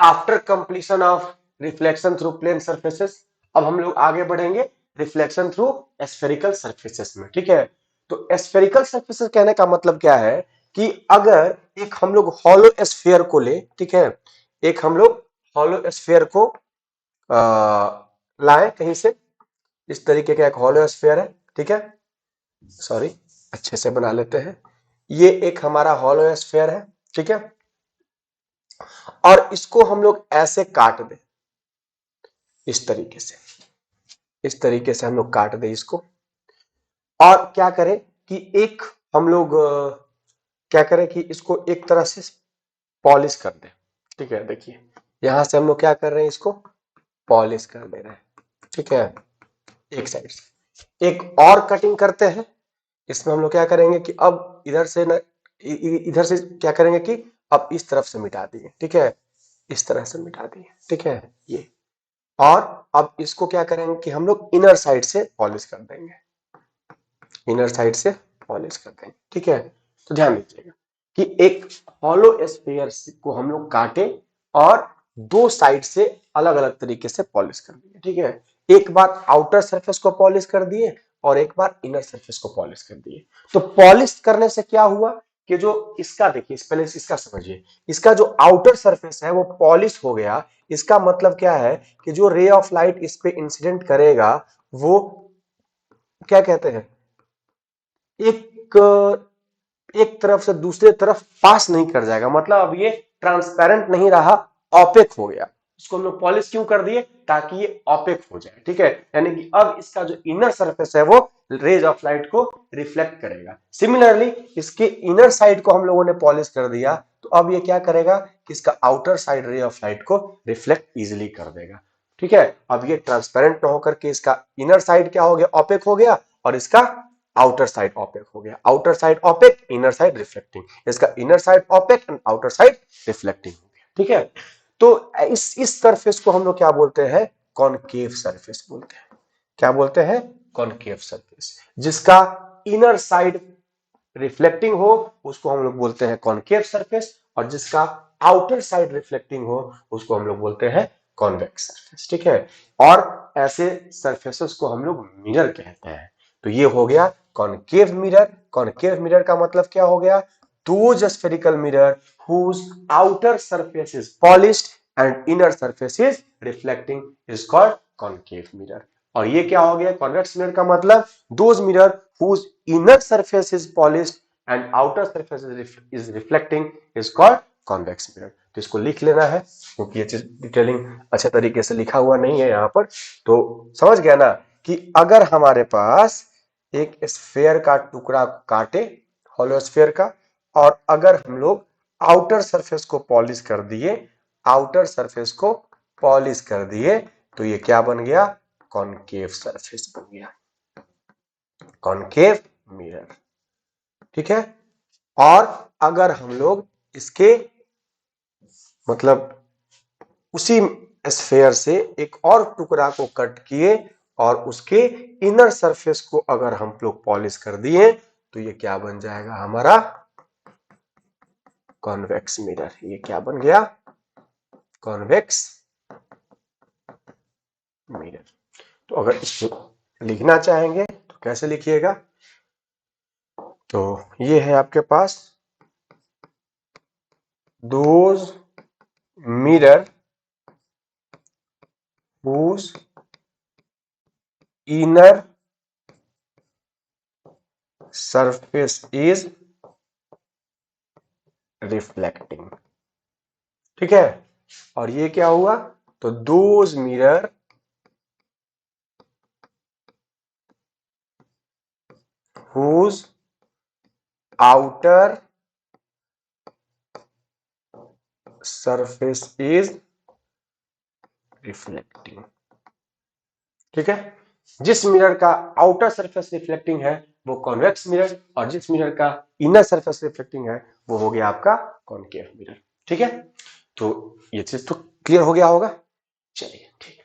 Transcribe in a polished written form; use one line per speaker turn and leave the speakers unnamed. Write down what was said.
After completion of reflection through plane surfaces, अब हम लोग आगे बढ़ेंगे रिफ्लेक्शन थ्रू स्फेरिकल सरफेसेस में। ठीक है, तो स्फेरिकल सरफेसेस कहने का मतलब क्या है कि अगर एक हम लोग हॉलो स्फीयर को ले, ठीक है, एक हम लोग हॉलो स्फीयर को लाए कहीं से, इस तरीके का एक हॉलो स्फीयर है, ठीक है, सॉरी अच्छे से बना लेते हैं, ये एक हमारा हॉलो स्फीयर है, ठीक है, और इसको हम लोग ऐसे काट दें, इस तरीके से, इस तरीके से हम लोग काट दें इसको, और क्या करें कि एक हम लोग क्या करें कि इसको एक तरह से पॉलिश कर दें। ठीक है, देखिए यहां से हम लोग क्या कर रहे हैं, इसको पॉलिश कर दे रहे हैं, ठीक है, एक साइड से। एक और कटिंग करते हैं, इसमें हम लोग क्या करेंगे कि अब इधर से न इधर से क्या करेंगे कि अब इस तरफ से मिटा दिए, ठीक है, इस तरह से मिटा दिए, ठीक है, ये, और अब इसको क्या करेंगे कि हम लोग इनर साइड से पॉलिश कर देंगे, इनर साइड से पॉलिश कर देंगे, ठीक है। तो ध्यान दीजिएगा कि एक हॉलो स्फीयर को हम लोग काटे और दो साइड से अलग अलग तरीके से पॉलिश कर दिए, ठीक है, एक बार आउटर सरफेस को पॉलिश कर दिए और एक बार इनर सरफेस को पॉलिश कर दिए। तो पॉलिश करने से क्या हुआ कि जो इसका देखिए, पहले इसका समझिए, इसका जो आउटर सरफेस है वो पॉलिश हो गया। इसका मतलब क्या है कि जो रे ऑफ लाइट इस पे इंसिडेंट करेगा वो क्या कहते हैं, एक एक तरफ से दूसरे तरफ पास नहीं कर जाएगा, मतलब अब ये ट्रांसपेरेंट नहीं रहा, ऑपेक हो गया। इसको हम लोग पॉलिश क्यों कर दिए, ताकि ये ऑपेक हो जाए, ठीक है, यानी कि अब इसका जो इनर सरफेस है वो रेज ऑफ लाइट को रिफ्लेक्ट करेगा। सिमिलरली इसके इनर साइड को हम लोगों ने पॉलिश कर दिया, तो अब ये क्या करेगा कि इसका outer side ray of light को रिफ्लेक्ट इजिली कर देगा, ठीक है। अब ये ट्रांसपेरेंट ना होकर के इसका इनर साइड क्या हो गया, ऑपेक हो गया, और इसका आउटर साइड ऑपेक हो गया, outer side opaque, inner side reflecting, इसका inner side opaque and outer side reflecting हो गया, ठीक है। तो इस सरफेस को हम लोग क्या बोलते हैं, कॉनकेव सरफेस बोलते हैं। क्या बोलते हैं, कॉनकेव सरफेस। जिसका इनर साइड रिफ्लेक्टिंग हो उसको हम लोग बोलते हैं कॉनकेव सरफेस, और जिसका आउटर साइड रिफ्लेक्टिंग हो उसको हम लोग बोलते हैं कॉन्वेक्स सरफेस, ठीक है। और ऐसे सरफेसेस को हम लोग मिरर कहते हैं। तो ये हो गया कॉनकेव मिरर। कॉनकेव मिरर का मतलब क्या हो गया, those spherical mirror whose outer surface is polished and inner surface is reflecting is called concave mirror। और ये क्या हो गया, कॉन्वेक्स मिरर का मतलब those mirror whose inner surface is polished and outer surface is reflecting is called convex mirror। तो इसको लिख लेना है, क्योंकि ये चीज डिटेलिंग अच्छे तरीके से लिखा हुआ नहीं है यहाँ पर। तो समझ गया ना कि अगर हमारे पास एक स्फेयर का टुकड़ा काटे, हॉलो स्फेयर का, और अगर हम लोग आउटर सरफेस को पॉलिश कर दिए, आउटर सरफेस को पॉलिश कर दिए, तो ये क्या बन गया, कॉनकेव सरफेस बन गया, कॉनकेव मिरर, ठीक है। और अगर हम लोग इसके मतलब उसी स्फेयर से एक और टुकड़ा को कट किए और उसके इनर सरफेस को अगर हम लोग पॉलिश कर दिए, तो ये क्या बन जाएगा हमारा, कॉन्वेक्स मिरर। ये क्या बन गया, कॉन्वेक्स मिरर। तो अगर इसको लिखना चाहेंगे तो कैसे लिखिएगा, तो ये है आपके पास those mirror whose inner surface is reflecting, ठीक है। और ये क्या हुआ, तो those mirror whose outer surface is reflecting, ठीक है। जिस मिरर का आउटर सरफेस रिफ्लेक्टिंग है वो कॉन्वेक्स मिरर, और जिस मिरर का इनर सरफेस रिफ्लेक्टिंग है वो हो गया आपका कॉनकेव मिरर, ठीक है। तो ये चीज तो क्लियर हो गया होगा, चलिए ठीक।